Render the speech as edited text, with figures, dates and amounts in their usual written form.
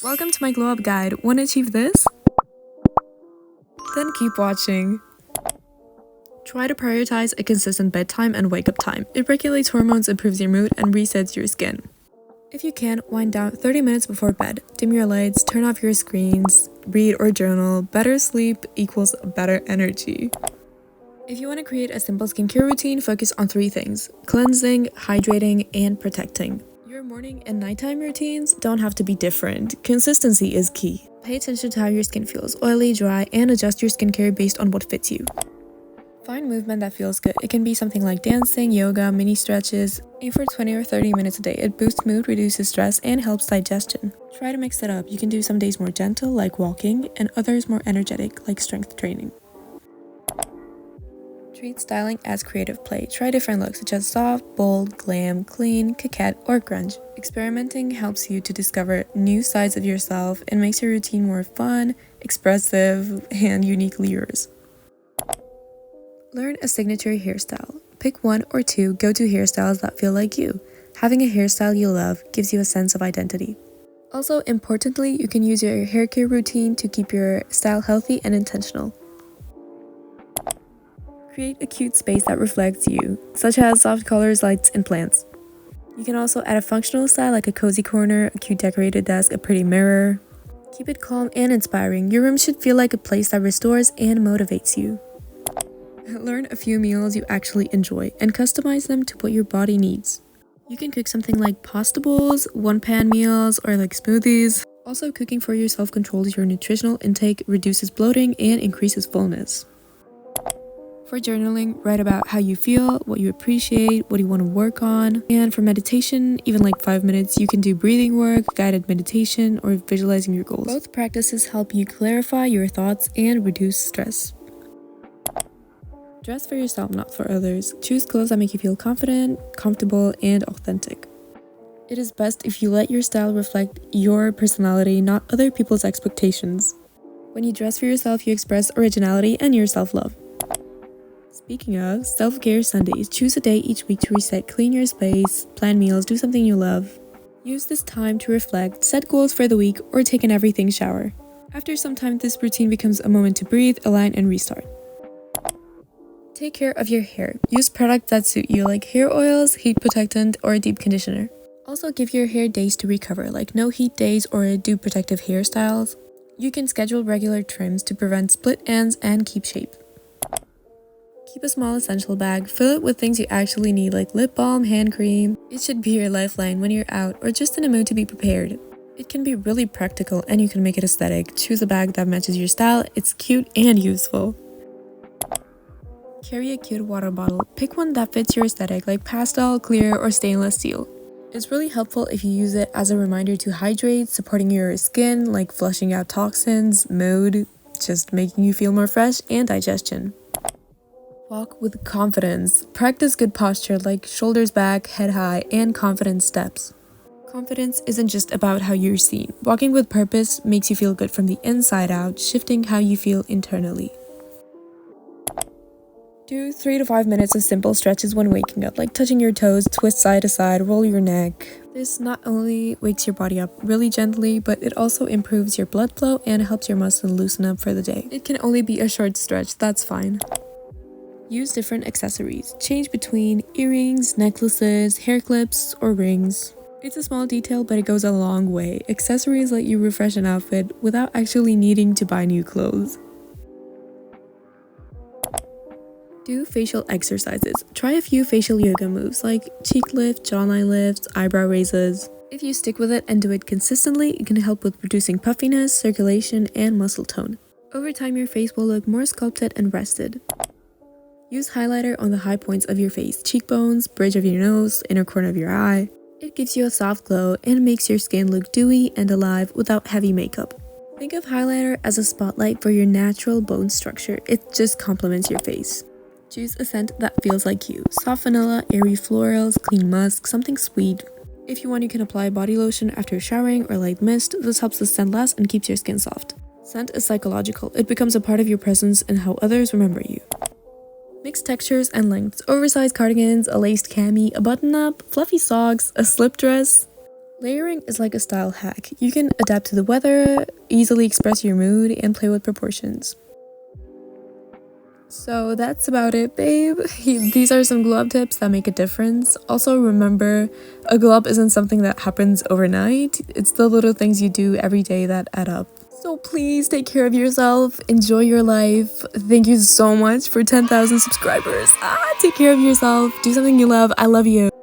Welcome to my glow up guide. Want to achieve this? Then keep watching. Try to prioritize a consistent bedtime and wake up time. It regulates hormones, improves your mood, and resets your skin. If you can, wind down 30 minutes before bed. Dim your lights, turn off your screens, read or journal. Better sleep equals better energy. If you want to create a simple skincare routine, focus on 3 things: cleansing, hydrating, and protecting. Your morning and nighttime routines don't have to be different. Consistency is key. Pay attention to how your skin feels, oily, dry, and adjust your skincare based on what fits you. Find movement that feels good. It can be something like dancing, yoga, mini stretches. Aim for 20 or 30 minutes a day. It boosts mood, reduces stress, and helps digestion. Try to mix it up. You can do some days more gentle, like walking, and others more energetic, like strength training. Treat styling as creative play. Try different looks such as soft, bold, glam, clean, coquette, or grunge. Experimenting helps you to discover new sides of yourself and makes your routine more fun, expressive, and uniquely yours. Learn a signature hairstyle. Pick 1 or 2 go-to hairstyles that feel like you. Having a hairstyle you love gives you a sense of identity. Also, importantly, you can use your hair care routine to keep your style healthy and intentional. Create a cute space that reflects you, such as soft colors, lights, and plants. You can also add a functional style like a cozy corner, a cute decorated desk, a pretty mirror. Keep it calm and inspiring. Your room should feel like a place that restores and motivates you. Learn a few meals you actually enjoy and customize them to what your body needs. You can cook something like pasta bowls, one-pan meals, or like smoothies. Also, cooking for yourself controls your nutritional intake, reduces bloating, and increases fullness. For journaling, write about how you feel, what you appreciate, what you want to work on. And for meditation, even like 5 minutes, you can do breathing work, guided meditation, or visualizing your goals. Both practices help you clarify your thoughts and reduce stress. Dress for yourself, not for others. Choose clothes that make you feel confident, comfortable, and authentic. It is best if you let your style reflect your personality, not other people's expectations. When you dress for yourself, you express originality and your self-love. Speaking of self-care Sundays, choose a day each week to reset, clean your space, plan meals, do something you love. Use this time to reflect, set goals for the week, or take an everything shower. After some time, this routine becomes a moment to breathe, align, and restart. Take care of your hair. Use products that suit you, like hair oils, heat protectant, or a deep conditioner. Also, give your hair days to recover, like no heat days or do protective hairstyles. You can schedule regular trims to prevent split ends and keep shape. Keep a small essential bag. Fill it with things you actually need, like lip balm, hand cream. It should be your lifeline when you're out or just in a mood to be prepared. It can be really practical and you can make it aesthetic. Choose a bag that matches your style. It's cute and useful. Carry a cute water bottle. Pick one that fits your aesthetic, like pastel, clear, or stainless steel. It's really helpful if you use it as a reminder to hydrate, supporting your skin, like flushing out toxins, mood, just making you feel more fresh, and digestion. Walk with confidence. Practice good posture like shoulders back, head high, and confident steps. Confidence isn't just about how you're seen. Walking with purpose makes you feel good from the inside out, shifting how you feel internally. Do 3 to 5 minutes of simple stretches when waking up, like touching your toes, twist side to side, roll your neck. This not only wakes your body up really gently, but it also improves your blood flow and helps your muscle loosen up for the day. It can only be a short stretch, that's fine. Use different accessories. Change between earrings, necklaces, hair clips, or rings. It's a small detail, but it goes a long way. Accessories let you refresh an outfit without actually needing to buy new clothes. Do facial exercises. Try a few facial yoga moves like cheek lift, jawline lifts, eyebrow raises. If you stick with it and do it consistently, it can help with reducing puffiness, circulation, and muscle tone. Over time, your face will look more sculpted and rested. Use highlighter on the high points of your face, cheekbones, bridge of your nose, inner corner of your eye. It gives you a soft glow and makes your skin look dewy and alive without heavy makeup. Think of highlighter as a spotlight for your natural bone structure. It just complements your face. Choose a scent that feels like you. Soft vanilla, airy florals, clean musk, something sweet. If you want, you can apply body lotion after showering or light mist. This helps the scent last and keeps your skin soft. Scent is psychological. It becomes a part of your presence and how others remember you. Mix textures and lengths. Oversized cardigans, a laced cami, a button-up, fluffy socks, a slip dress. Layering is like a style hack. You can adapt to the weather, easily express your mood, and play with proportions. So that's about it, babe. These are some glow up tips that make a difference. Also remember, a glow up isn't something that happens overnight. It's the little things you do every day that add up. So please take care of yourself, enjoy your life. Thank you so much for 10,000 subscribers. Take care of yourself, do something you love. I love you.